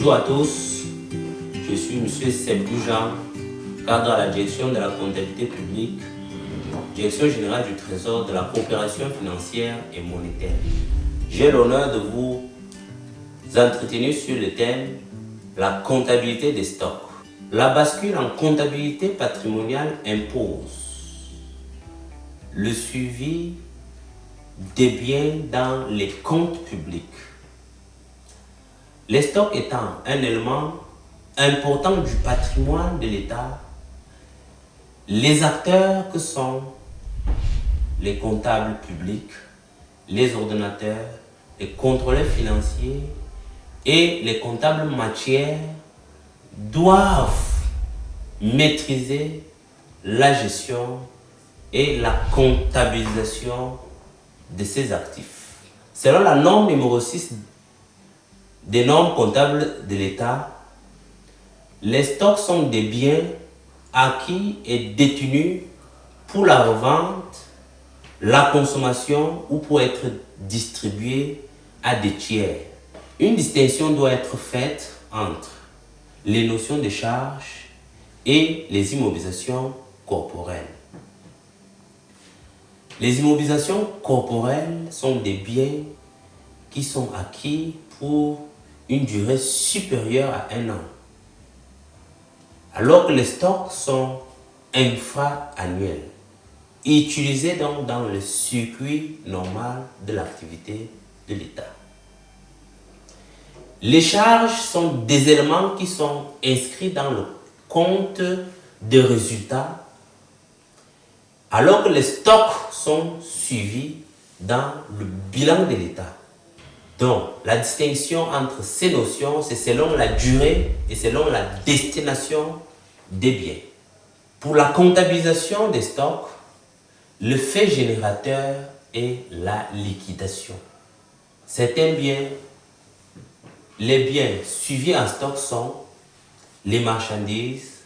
Bonjour à tous, je suis M. Sebdou Jean, cadre à la direction de la comptabilité publique, direction générale du Trésor de la coopération financière et monétaire. J'ai l'honneur de vous entretenir sur le thème « La comptabilité des stocks ». La bascule en comptabilité patrimoniale impose le suivi des biens dans les comptes publics. Les stocks étant un élément important du patrimoine de l'État, les acteurs que sont les comptables publics, les ordonnateurs, les contrôleurs financiers et les comptables matières doivent maîtriser la gestion et la comptabilisation de ces actifs. Selon la norme numéro 6 des normes comptables de l'État, les stocks sont des biens acquis et détenus pour la revente, la consommation ou pour être distribués à des tiers. Une distinction doit être faite entre les notions de charges et les immobilisations corporelles. Les immobilisations corporelles sont des biens qui sont acquis pour une durée supérieure à 1 an, alors que les stocks sont infra-annuels, utilisés donc dans le circuit normal de l'activité de l'État. Les charges sont des éléments qui sont inscrits dans le compte de résultats, alors que les stocks sont suivis dans le bilan de l'État. Donc, la distinction entre ces notions, c'est selon la durée et selon la destination des biens. Pour la comptabilisation des stocks, le fait générateur est la liquidation. Certains biens, les biens suivis en stock sont les marchandises,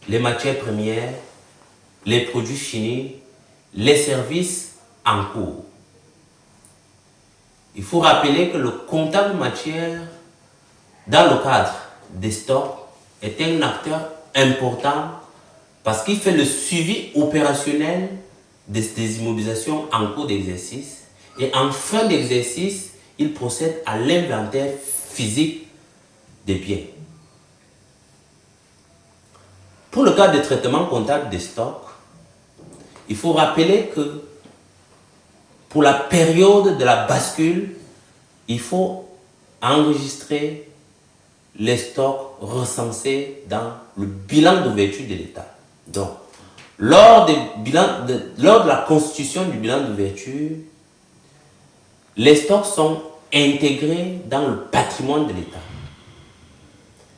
les matières premières, les produits finis, les services en cours. Il faut rappeler que le comptable matière, dans le cadre des stocks, est un acteur important parce qu'il fait le suivi opérationnel des immobilisations en cours d'exercice et en fin d'exercice, il procède à l'inventaire physique des biens. Pour le cas de traitement comptable des stocks, il faut rappeler que pour la période de la bascule, il faut enregistrer les stocks recensés dans le bilan d'ouverture de l'État. Donc, lors de la constitution du bilan d'ouverture, les stocks sont intégrés dans le patrimoine de l'État.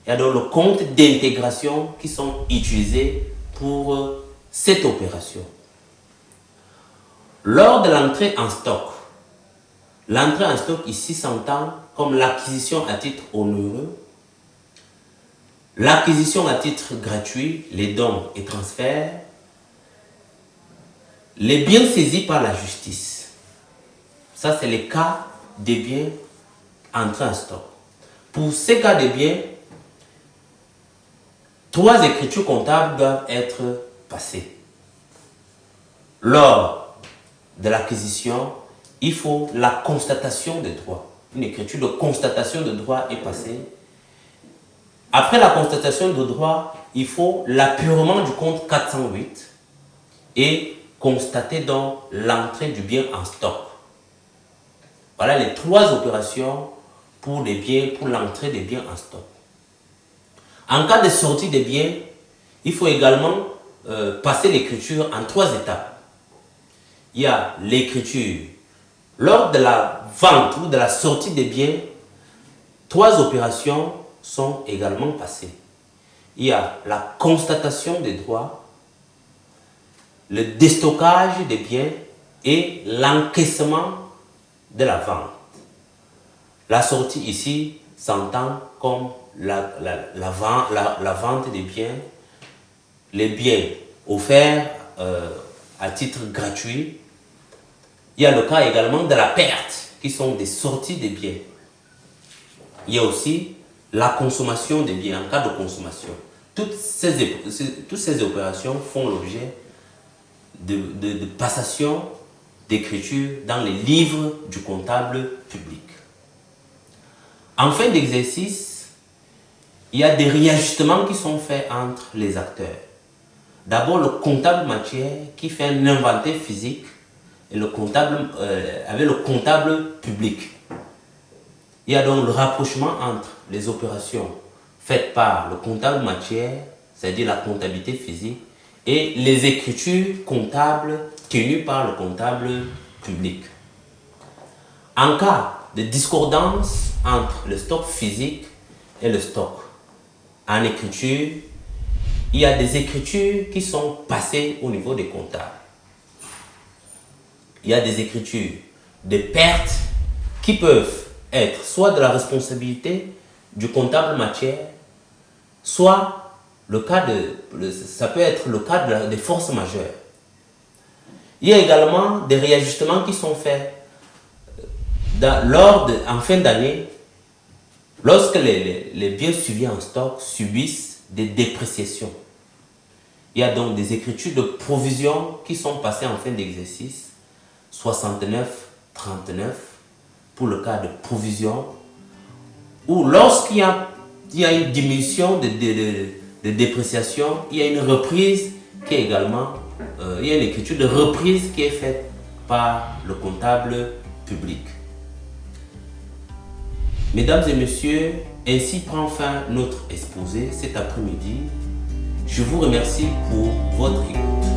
Il y a donc le compte d'intégration qui sont utilisés pour cette opération. Lors de l'entrée en stock ici s'entend comme l'acquisition à titre onéreux, l'acquisition à titre gratuit, les dons et transferts, les biens saisis par la justice. Ça, c'est les cas des biens entrés en stock. Pour ces cas de biens, 3 écritures comptables doivent être passées. Lors de l'acquisition, il faut la constatation de droit. Une écriture de constatation de droit est passée. Après la constatation de droit, il faut l'appurement du compte 408 et constater donc l'entrée du bien en stock. Voilà les 3 opérations pour les biens, pour l'entrée des biens en stock. En cas de sortie des biens, il faut également passer l'écriture en 3 étapes. Il y a l'écriture lors de la vente ou de la sortie des biens. 3 opérations sont également passées. Il y a la constatation des droits, le déstockage des biens et l'encaissement de la vente. La sortie ici s'entend comme la vente des biens, les biens offerts à titre gratuit. Il y a le cas également de la perte, qui sont des sorties des biens. Il y a aussi la consommation des biens, en cas de consommation. Toutes ces opérations font l'objet de passation d'écriture dans les livres du comptable public. En fin d'exercice, il y a des réajustements qui sont faits entre les acteurs. D'abord, le comptable matière qui fait un inventaire physique et le comptable, avec le comptable public. Il y a donc le rapprochement entre les opérations faites par le comptable matière, c'est-à-dire la comptabilité physique, et les écritures comptables tenues par le comptable public. En cas de discordance entre le stock physique et le stock en écriture, il y a des écritures qui sont passées au niveau des comptables. Il y a des écritures de pertes qui peuvent être soit de la responsabilité du comptable matière, soit ça peut être le cas des forces majeures. Il y a également des réajustements qui sont faits en fin d'année, lorsque les biens suivis en stock subissent des dépréciations. Il y a donc des écritures de provision qui sont passées en fin d'exercice, 69-39 pour le cas de provision, ou lorsqu'il y a une diminution de dépréciation, il y a une reprise qui est également, il y a une écriture de reprise qui est faite par le comptable public. Mesdames et messieurs, ainsi prend fin notre exposé cet après-midi. Je vous remercie pour votre écoute.